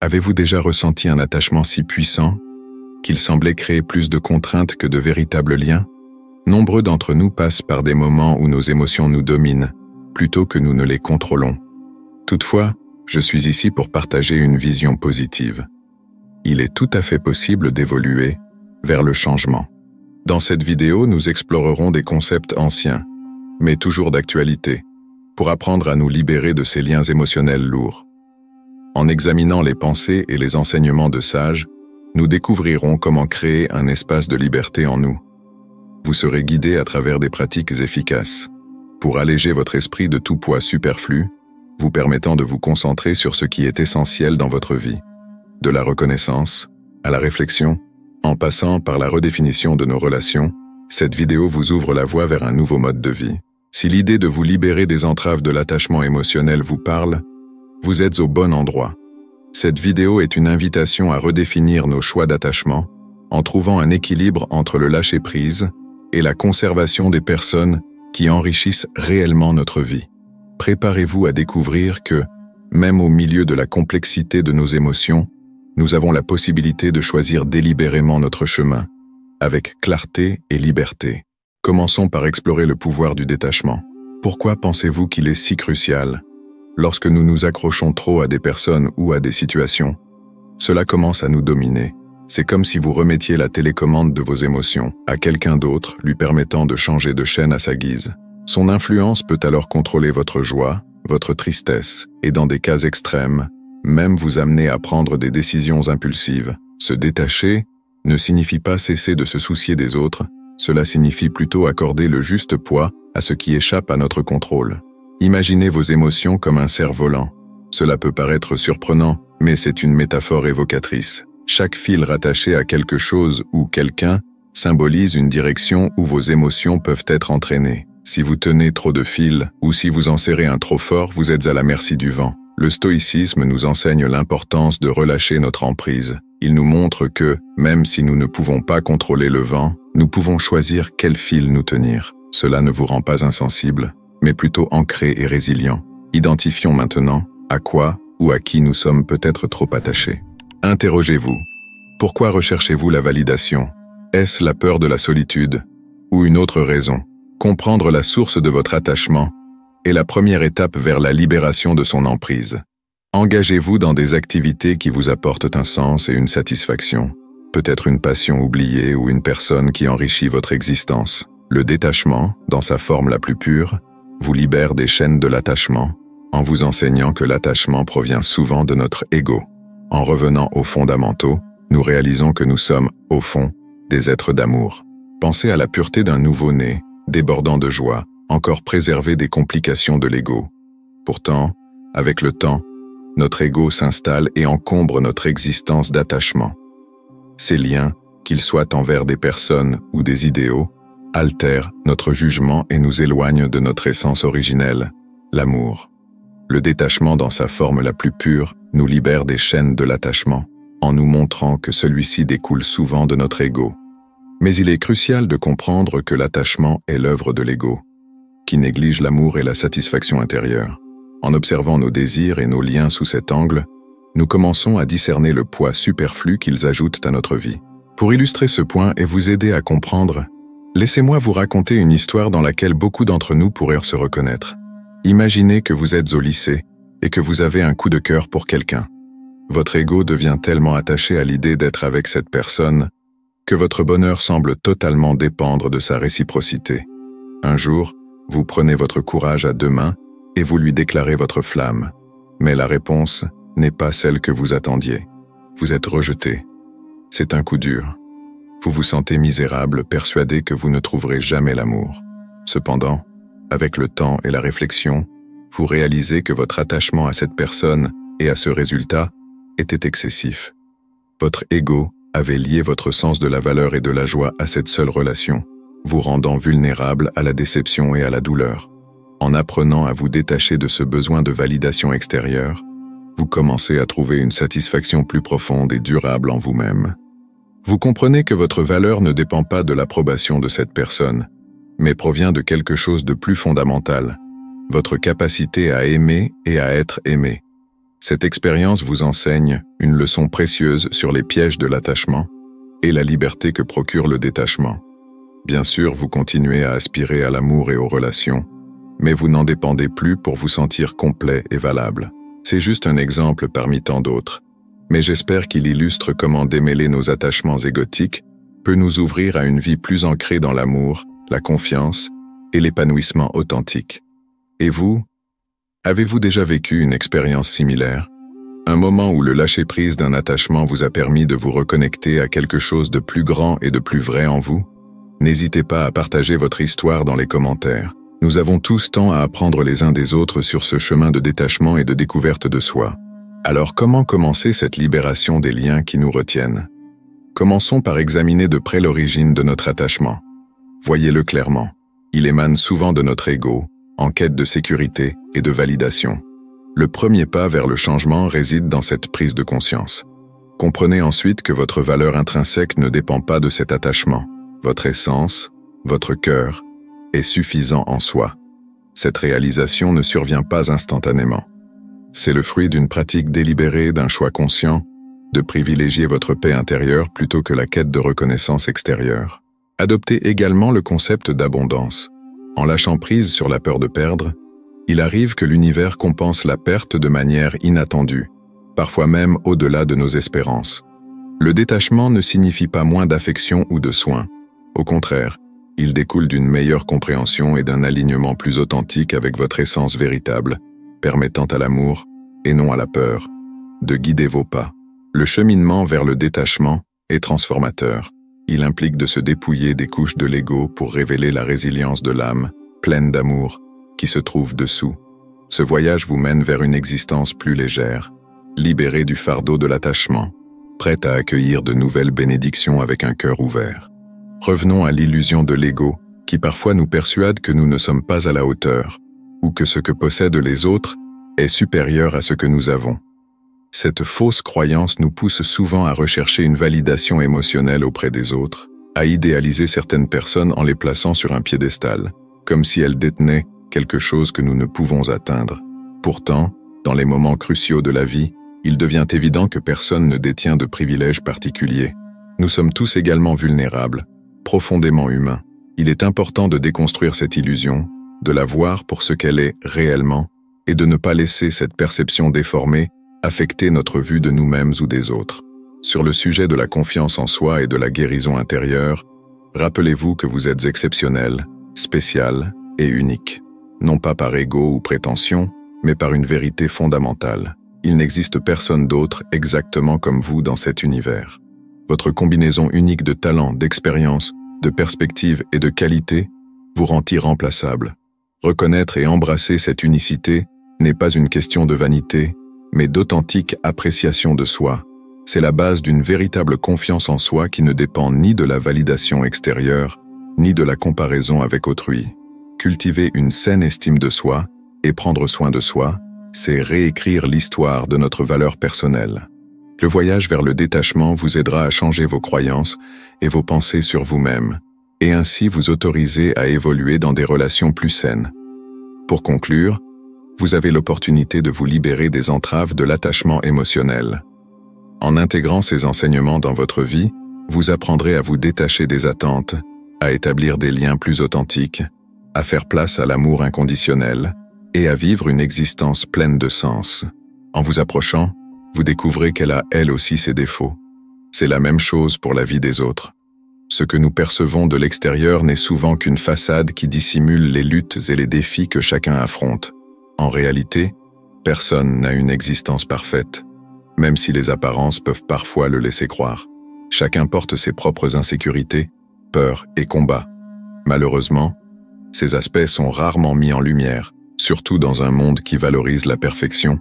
Avez-vous déjà ressenti un attachement si puissant qu'il semblait créer plus de contraintes que de véritables liens? Nombreux d'entre nous passent par des moments où nos émotions nous dominent, plutôt que nous ne les contrôlons. Toutefois, je suis ici pour partager une vision positive. Il est tout à fait possible d'évoluer vers le changement. Dans cette vidéo, nous explorerons des concepts anciens, mais toujours d'actualité, pour apprendre à nous libérer de ces liens émotionnels lourds. En examinant les pensées et les enseignements de sages, nous découvrirons comment créer un espace de liberté en nous. Vous serez guidé à travers des pratiques efficaces, pour alléger votre esprit de tout poids superflu, vous permettant de vous concentrer sur ce qui est essentiel dans votre vie. De la reconnaissance à la réflexion, en passant par la redéfinition de nos relations, cette vidéo vous ouvre la voie vers un nouveau mode de vie. Si l'idée de vous libérer des entraves de l'attachement émotionnel vous parle, vous êtes au bon endroit. Cette vidéo est une invitation à redéfinir nos choix d'attachement, en trouvant un équilibre entre le lâcher-prise et la conservation des personnes qui enrichissent réellement notre vie. Préparez-vous à découvrir que, même au milieu de la complexité de nos émotions, nous avons la possibilité de choisir délibérément notre chemin, avec clarté et liberté. Commençons par explorer le pouvoir du détachement. Pourquoi pensez-vous qu'il est si crucial? Lorsque nous nous accrochons trop à des personnes ou à des situations, cela commence à nous dominer. C'est comme si vous remettiez la télécommande de vos émotions à quelqu'un d'autre, lui permettant de changer de chaîne à sa guise. Son influence peut alors contrôler votre joie, votre tristesse, et dans des cas extrêmes, même vous amener à prendre des décisions impulsives. Se détacher ne signifie pas cesser de se soucier des autres, cela signifie plutôt accorder le juste poids à ce qui échappe à notre contrôle. Imaginez vos émotions comme un cerf-volant. Cela peut paraître surprenant, mais c'est une métaphore évocatrice. Chaque fil rattaché à quelque chose ou quelqu'un symbolise une direction où vos émotions peuvent être entraînées. Si vous tenez trop de fils ou si vous en serrez un trop fort, vous êtes à la merci du vent. Le stoïcisme nous enseigne l'importance de relâcher notre emprise. Il nous montre que, même si nous ne pouvons pas contrôler le vent, nous pouvons choisir quel fil nous tenir. Cela ne vous rend pas insensible, mais plutôt ancré et résilient. Identifions maintenant à quoi ou à qui nous sommes peut-être trop attachés. Interrogez-vous. Pourquoi recherchez-vous la validation? Est-ce la peur de la solitude ou une autre raison? Comprendre la source de votre attachement est la première étape vers la libération de son emprise. Engagez-vous dans des activités qui vous apportent un sens et une satisfaction, peut-être une passion oubliée ou une personne qui enrichit votre existence. Le détachement, dans sa forme la plus pure, vous libère des chaînes de l'attachement, en vous enseignant que l'attachement provient souvent de notre ego. En revenant aux fondamentaux, nous réalisons que nous sommes, au fond, des êtres d'amour. Pensez à la pureté d'un nouveau-né, débordant de joie, encore préservé des complications de l'ego. Pourtant, avec le temps, notre ego s'installe et encombre notre existence d'attachement. Ces liens, qu'ils soient envers des personnes ou des idéaux, altèrent notre jugement et nous éloignent de notre essence originelle, l'amour. Le détachement dans sa forme la plus pure nous libère des chaînes de l'attachement, en nous montrant que celui-ci découle souvent de notre ego. Mais il est crucial de comprendre que l'attachement est l'œuvre de l'ego, qui néglige l'amour et la satisfaction intérieure. En observant nos désirs et nos liens sous cet angle, nous commençons à discerner le poids superflu qu'ils ajoutent à notre vie. Pour illustrer ce point et vous aider à comprendre, laissez-moi vous raconter une histoire dans laquelle beaucoup d'entre nous pourraient se reconnaître. Imaginez que vous êtes au lycée et que vous avez un coup de cœur pour quelqu'un. Votre ego devient tellement attaché à l'idée d'être avec cette personne que votre bonheur semble totalement dépendre de sa réciprocité. Un jour, vous prenez votre courage à deux mains et vous lui déclarez votre flamme. Mais la réponse n'est pas celle que vous attendiez. Vous êtes rejeté. C'est un coup dur. Vous vous sentez misérable, persuadé que vous ne trouverez jamais l'amour. Cependant, avec le temps et la réflexion, vous réalisez que votre attachement à cette personne et à ce résultat était excessif. Votre ego avait lié votre sens de la valeur et de la joie à cette seule relation, vous rendant vulnérable à la déception et à la douleur. En apprenant à vous détacher de ce besoin de validation extérieure, vous commencez à trouver une satisfaction plus profonde et durable en vous-même. Vous comprenez que votre valeur ne dépend pas de l'approbation de cette personne, mais provient de quelque chose de plus fondamental, votre capacité à aimer et à être aimé. Cette expérience vous enseigne une leçon précieuse sur les pièges de l'attachement et la liberté que procure le détachement. Bien sûr, vous continuez à aspirer à l'amour et aux relations, mais vous n'en dépendez plus pour vous sentir complet et valable. C'est juste un exemple parmi tant d'autres, mais j'espère qu'il illustre comment démêler nos attachements égotiques peut nous ouvrir à une vie plus ancrée dans l'amour, la confiance et l'épanouissement authentique. Et vous, avez-vous déjà vécu une expérience similaire? Un moment où le lâcher-prise d'un attachement vous a permis de vous reconnecter à quelque chose de plus grand et de plus vrai en vous? N'hésitez pas à partager votre histoire dans les commentaires. Nous avons tous tant à apprendre les uns des autres sur ce chemin de détachement et de découverte de soi. Alors comment commencer cette libération des liens qui nous retiennent? Commençons par examiner de près l'origine de notre attachement. Voyez-le clairement. Il émane souvent de notre ego, en quête de sécurité et de validation. Le premier pas vers le changement réside dans cette prise de conscience. Comprenez ensuite que votre valeur intrinsèque ne dépend pas de cet attachement. Votre essence, votre cœur, est suffisant en soi. Cette réalisation ne survient pas instantanément. C'est le fruit d'une pratique délibérée, d'un choix conscient, de privilégier votre paix intérieure plutôt que la quête de reconnaissance extérieure. Adoptez également le concept d'abondance. En lâchant prise sur la peur de perdre, il arrive que l'univers compense la perte de manière inattendue, parfois même au-delà de nos espérances. Le détachement ne signifie pas moins d'affection ou de soin. Au contraire, il découle d'une meilleure compréhension et d'un alignement plus authentique avec votre essence véritable, permettant à l'amour, et non à la peur, de guider vos pas. Le cheminement vers le détachement est transformateur. Il implique de se dépouiller des couches de l'ego pour révéler la résilience de l'âme, pleine d'amour, qui se trouve dessous. Ce voyage vous mène vers une existence plus légère, libérée du fardeau de l'attachement, prête à accueillir de nouvelles bénédictions avec un cœur ouvert. Revenons à l'illusion de l'ego, qui parfois nous persuade que nous ne sommes pas à la hauteur, ou que ce que possèdent les autres est supérieur à ce que nous avons. Cette fausse croyance nous pousse souvent à rechercher une validation émotionnelle auprès des autres, à idéaliser certaines personnes en les plaçant sur un piédestal, comme si elles détenaient quelque chose que nous ne pouvons atteindre. Pourtant, dans les moments cruciaux de la vie, il devient évident que personne ne détient de privilèges particuliers. Nous sommes tous également vulnérables, profondément humains. Il est important de déconstruire cette illusion, de la voir pour ce qu'elle est réellement, et de ne pas laisser cette perception déformée affecter notre vue de nous-mêmes ou des autres. Sur le sujet de la confiance en soi et de la guérison intérieure, rappelez-vous que vous êtes exceptionnel, spécial et unique. Non pas par ego ou prétention, mais par une vérité fondamentale. Il n'existe personne d'autre exactement comme vous dans cet univers. Votre combinaison unique de talents, d'expérience, de perspectives et de qualités vous rend irremplaçable. Reconnaître et embrasser cette unicité n'est pas une question de vanité, mais d'authentique appréciation de soi. C'est la base d'une véritable confiance en soi qui ne dépend ni de la validation extérieure, ni de la comparaison avec autrui. Cultiver une saine estime de soi et prendre soin de soi, c'est réécrire l'histoire de notre valeur personnelle. Le voyage vers le détachement vous aidera à changer vos croyances et vos pensées sur vous-même, et ainsi vous autoriser à évoluer dans des relations plus saines. Pour conclure, vous avez l'opportunité de vous libérer des entraves de l'attachement émotionnel. En intégrant ces enseignements dans votre vie, vous apprendrez à vous détacher des attentes, à établir des liens plus authentiques, à faire place à l'amour inconditionnel et à vivre une existence pleine de sens. En vous approchant, vous découvrez qu'elle a elle aussi ses défauts. C'est la même chose pour la vie des autres. Ce que nous percevons de l'extérieur n'est souvent qu'une façade qui dissimule les luttes et les défis que chacun affronte. En réalité, personne n'a une existence parfaite, même si les apparences peuvent parfois le laisser croire. Chacun porte ses propres insécurités, peurs et combats. Malheureusement, ces aspects sont rarement mis en lumière, surtout dans un monde qui valorise la perfection.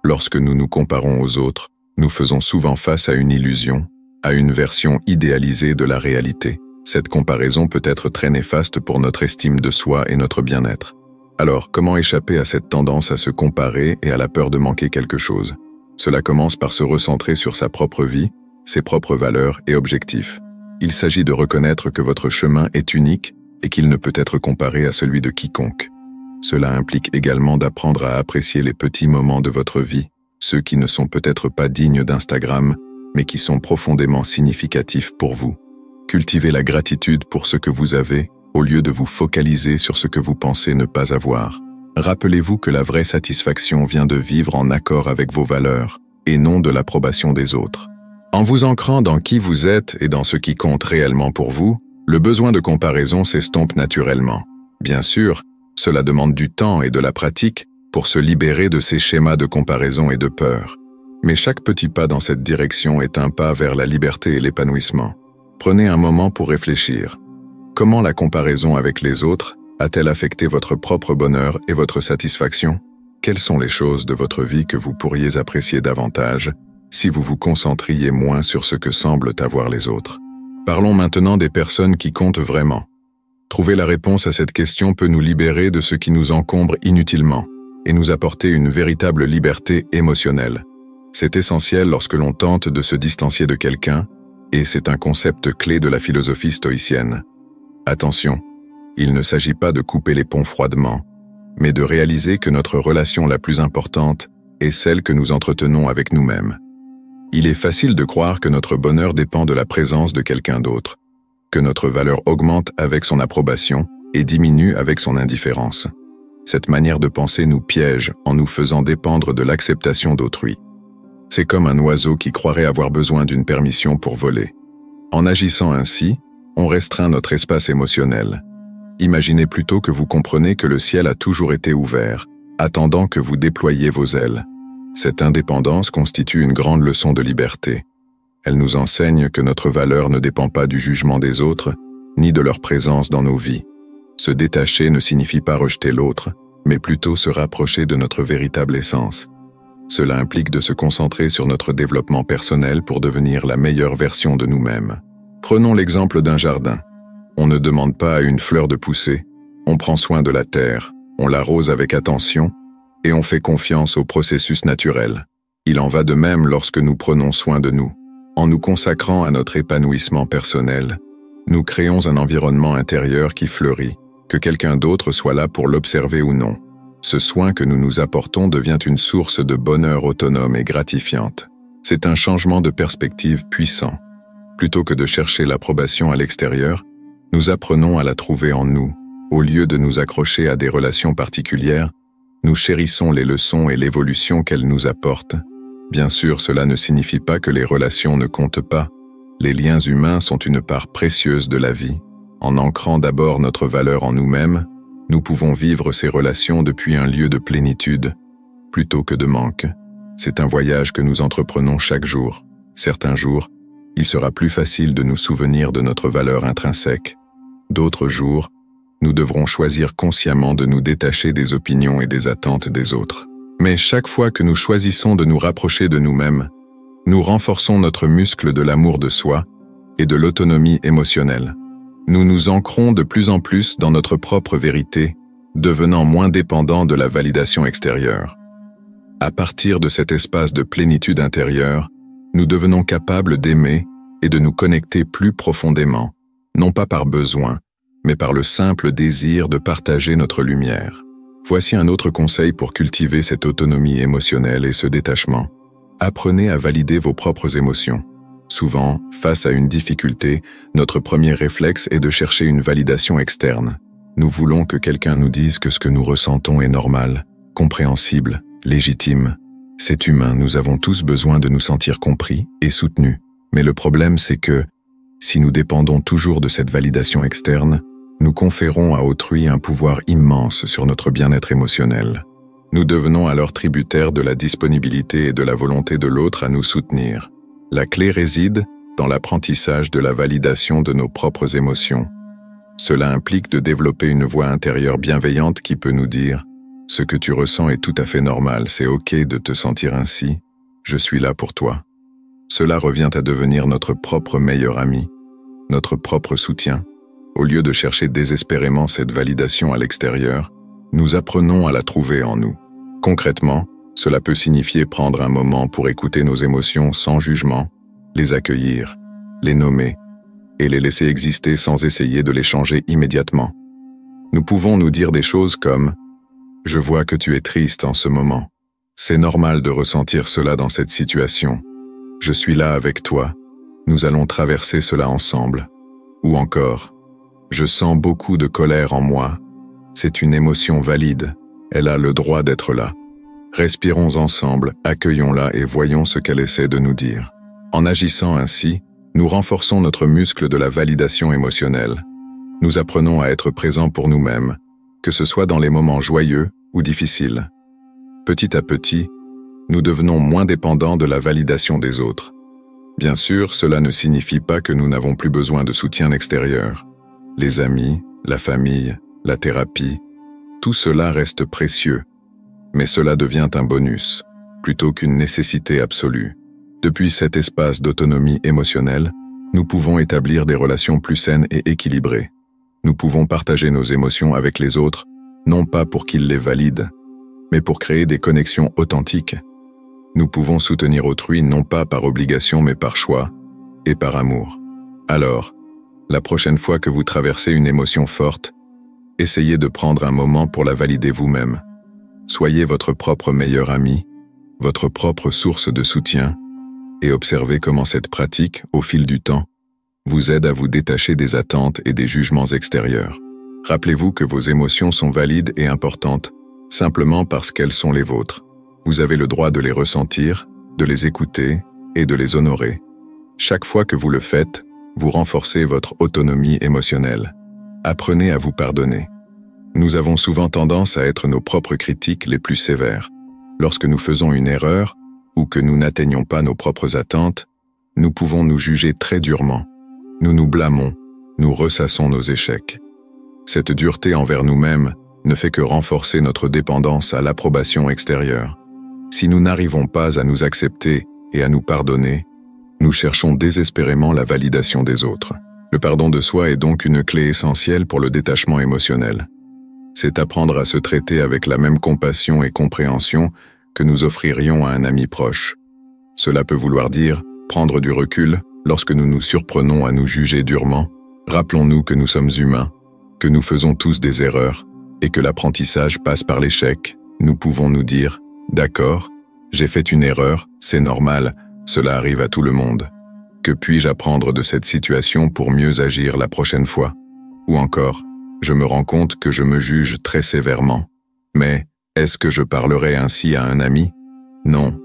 Lorsque nous nous comparons aux autres, nous faisons souvent face à une illusion, à une version idéalisée de la réalité. Cette comparaison peut être très néfaste pour notre estime de soi et notre bien-être. Alors, comment échapper à cette tendance à se comparer et à la peur de manquer quelque chose? Cela commence par se recentrer sur sa propre vie, ses propres valeurs et objectifs. Il s'agit de reconnaître que votre chemin est unique et qu'il ne peut être comparé à celui de quiconque. Cela implique également d'apprendre à apprécier les petits moments de votre vie, ceux qui ne sont peut-être pas dignes d'Instagram, mais qui sont profondément significatifs pour vous. Cultivez la gratitude pour ce que vous avez, au lieu de vous focaliser sur ce que vous pensez ne pas avoir. Rappelez-vous que la vraie satisfaction vient de vivre en accord avec vos valeurs, et non de l'approbation des autres. En vous ancrant dans qui vous êtes et dans ce qui compte réellement pour vous, le besoin de comparaison s'estompe naturellement. Bien sûr, cela demande du temps et de la pratique pour se libérer de ces schémas de comparaison et de peur. Mais chaque petit pas dans cette direction est un pas vers la liberté et l'épanouissement. Prenez un moment pour réfléchir. Comment la comparaison avec les autres a-t-elle affecté votre propre bonheur et votre satisfaction? Quelles sont les choses de votre vie que vous pourriez apprécier davantage si vous vous concentriez moins sur ce que semblent avoir les autres? Parlons maintenant des personnes qui comptent vraiment. Trouver la réponse à cette question peut nous libérer de ce qui nous encombre inutilement et nous apporter une véritable liberté émotionnelle. C'est essentiel lorsque l'on tente de se distancier de quelqu'un, et c'est un concept clé de la philosophie stoïcienne. Attention, il ne s'agit pas de couper les ponts froidement, mais de réaliser que notre relation la plus importante est celle que nous entretenons avec nous-mêmes. Il est facile de croire que notre bonheur dépend de la présence de quelqu'un d'autre, que notre valeur augmente avec son approbation et diminue avec son indifférence. Cette manière de penser nous piège en nous faisant dépendre de l'acceptation d'autrui. C'est comme un oiseau qui croirait avoir besoin d'une permission pour voler. En agissant ainsi, on restreint notre espace émotionnel. Imaginez plutôt que vous comprenez que le ciel a toujours été ouvert, attendant que vous déployiez vos ailes. Cette indépendance constitue une grande leçon de liberté. Elle nous enseigne que notre valeur ne dépend pas du jugement des autres, ni de leur présence dans nos vies. Se détacher ne signifie pas rejeter l'autre, mais plutôt se rapprocher de notre véritable essence. Cela implique de se concentrer sur notre développement personnel pour devenir la meilleure version de nous-mêmes. Prenons l'exemple d'un jardin. On ne demande pas à une fleur de pousser, on prend soin de la terre, on l'arrose avec attention, et on fait confiance au processus naturel. Il en va de même lorsque nous prenons soin de nous. En nous consacrant à notre épanouissement personnel, nous créons un environnement intérieur qui fleurit, que quelqu'un d'autre soit là pour l'observer ou non. Ce soin que nous nous apportons devient une source de bonheur autonome et gratifiante. C'est un changement de perspective puissant. Plutôt que de chercher l'approbation à l'extérieur, nous apprenons à la trouver en nous. Au lieu de nous accrocher à des relations particulières, nous chérissons les leçons et l'évolution qu'elles nous apportent. Bien sûr, cela ne signifie pas que les relations ne comptent pas. Les liens humains sont une part précieuse de la vie. En ancrant d'abord notre valeur en nous-mêmes, nous pouvons vivre ces relations depuis un lieu de plénitude, plutôt que de manque. C'est un voyage que nous entreprenons chaque jour. Certains jours, il sera plus facile de nous souvenir de notre valeur intrinsèque. D'autres jours, nous devrons choisir consciemment de nous détacher des opinions et des attentes des autres. Mais chaque fois que nous choisissons de nous rapprocher de nous-mêmes, nous renforçons notre muscle de l'amour de soi et de l'autonomie émotionnelle. Nous nous ancrons de plus en plus dans notre propre vérité, devenant moins dépendants de la validation extérieure. À partir de cet espace de plénitude intérieure, nous devenons capables d'aimer et de nous connecter plus profondément, non pas par besoin, mais par le simple désir de partager notre lumière. Voici un autre conseil pour cultiver cette autonomie émotionnelle et ce détachement. Apprenez à valider vos propres émotions. Souvent, face à une difficulté, notre premier réflexe est de chercher une validation externe. Nous voulons que quelqu'un nous dise que ce que nous ressentons est normal, compréhensible, légitime. C'est humain, nous avons tous besoin de nous sentir compris et soutenus. Mais le problème, c'est que, si nous dépendons toujours de cette validation externe, nous conférons à autrui un pouvoir immense sur notre bien-être émotionnel. Nous devenons alors tributaires de la disponibilité et de la volonté de l'autre à nous soutenir. La clé réside dans l'apprentissage de la validation de nos propres émotions. Cela implique de développer une voix intérieure bienveillante qui peut nous dire « Ce que tu ressens est tout à fait normal, c'est ok de te sentir ainsi, je suis là pour toi ». Cela revient à devenir notre propre meilleur ami, notre propre soutien. Au lieu de chercher désespérément cette validation à l'extérieur, nous apprenons à la trouver en nous. Concrètement, cela peut signifier prendre un moment pour écouter nos émotions sans jugement, les accueillir, les nommer et les laisser exister sans essayer de les changer immédiatement. Nous pouvons nous dire des choses comme « Je vois que tu es triste en ce moment. C'est normal de ressentir cela dans cette situation. Je suis là avec toi. Nous allons traverser cela ensemble. Ou encore, je sens beaucoup de colère en moi. C'est une émotion valide. Elle a le droit d'être là. Respirons ensemble, accueillons-la et voyons ce qu'elle essaie de nous dire. En agissant ainsi, nous renforçons notre muscle de la validation émotionnelle. Nous apprenons à être présents pour nous-mêmes, que ce soit dans les moments joyeux ou difficiles. Petit à petit, nous devenons moins dépendants de la validation des autres. Bien sûr, cela ne signifie pas que nous n'avons plus besoin de soutien extérieur. Les amis, la famille, la thérapie, tout cela reste précieux, mais cela devient un bonus, plutôt qu'une nécessité absolue. Depuis cet espace d'autonomie émotionnelle, nous pouvons établir des relations plus saines et équilibrées. Nous pouvons partager nos émotions avec les autres, non pas pour qu'ils les valident, mais pour créer des connexions authentiques. Nous pouvons soutenir autrui non pas par obligation mais par choix et par amour. Alors, la prochaine fois que vous traversez une émotion forte, essayez de prendre un moment pour la valider vous-même. Soyez votre propre meilleur ami, votre propre source de soutien, et observez comment cette pratique, au fil du temps, vous aide à vous détacher des attentes et des jugements extérieurs. Rappelez-vous que vos émotions sont valides et importantes, simplement parce qu'elles sont les vôtres. Vous avez le droit de les ressentir, de les écouter et de les honorer. Chaque fois que vous le faites, vous renforcez votre autonomie émotionnelle. Apprenez à vous pardonner. Nous avons souvent tendance à être nos propres critiques les plus sévères. Lorsque nous faisons une erreur ou que nous n'atteignons pas nos propres attentes, nous pouvons nous juger très durement. Nous nous blâmons, nous ressassons nos échecs. Cette dureté envers nous-mêmes ne fait que renforcer notre dépendance à l'approbation extérieure. Si nous n'arrivons pas à nous accepter et à nous pardonner, nous cherchons désespérément la validation des autres. Le pardon de soi est donc une clé essentielle pour le détachement émotionnel. C'est apprendre à se traiter avec la même compassion et compréhension que nous offririons à un ami proche. Cela peut vouloir dire prendre du recul lorsque nous nous surprenons à nous juger durement. Rappelons-nous que nous sommes humains, que nous faisons tous des erreurs et que l'apprentissage passe par l'échec. Nous pouvons nous dire « D'accord, j'ai fait une erreur, c'est normal, cela arrive à tout le monde. Que puis-je apprendre de cette situation pour mieux agir la prochaine fois ?» Ou encore « Je me rends compte que je me juge très sévèrement. Mais est-ce que je parlerai ainsi à un ami? Non.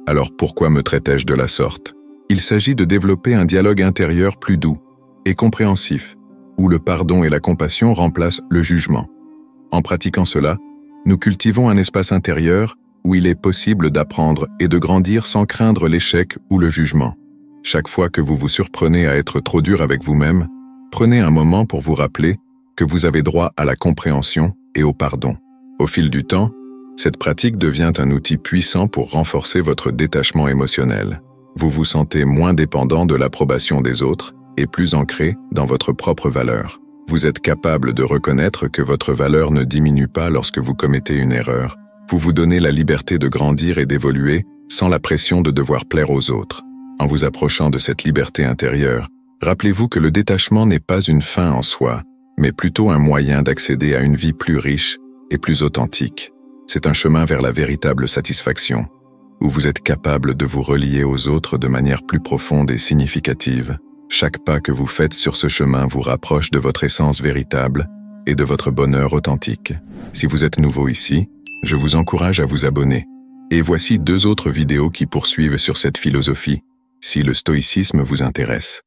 Alors pourquoi me traitais-je de la sorte ?» Il s'agit de développer un dialogue intérieur plus doux et compréhensif, où le pardon et la compassion remplacent le jugement. En pratiquant cela, nous cultivons un espace intérieur où il est possible d'apprendre et de grandir sans craindre l'échec ou le jugement. Chaque fois que vous vous surprenez à être trop dur avec vous-même, prenez un moment pour vous rappeler que vous avez droit à la compréhension et au pardon. Au fil du temps, cette pratique devient un outil puissant pour renforcer votre détachement émotionnel. Vous vous sentez moins dépendant de l'approbation des autres et plus ancré dans votre propre valeur. Vous êtes capable de reconnaître que votre valeur ne diminue pas lorsque vous commettez une erreur. Vous vous donnez la liberté de grandir et d'évoluer sans la pression de devoir plaire aux autres. En vous approchant de cette liberté intérieure, rappelez-vous que le détachement n'est pas une fin en soi, mais plutôt un moyen d'accéder à une vie plus riche et plus authentique. C'est un chemin vers la véritable satisfaction, où vous êtes capable de vous relier aux autres de manière plus profonde et significative. Chaque pas que vous faites sur ce chemin vous rapproche de votre essence véritable et de votre bonheur authentique. Si vous êtes nouveau ici, je vous encourage à vous abonner. Et voici 2 autres vidéos qui poursuivent sur cette philosophie, si le stoïcisme vous intéresse.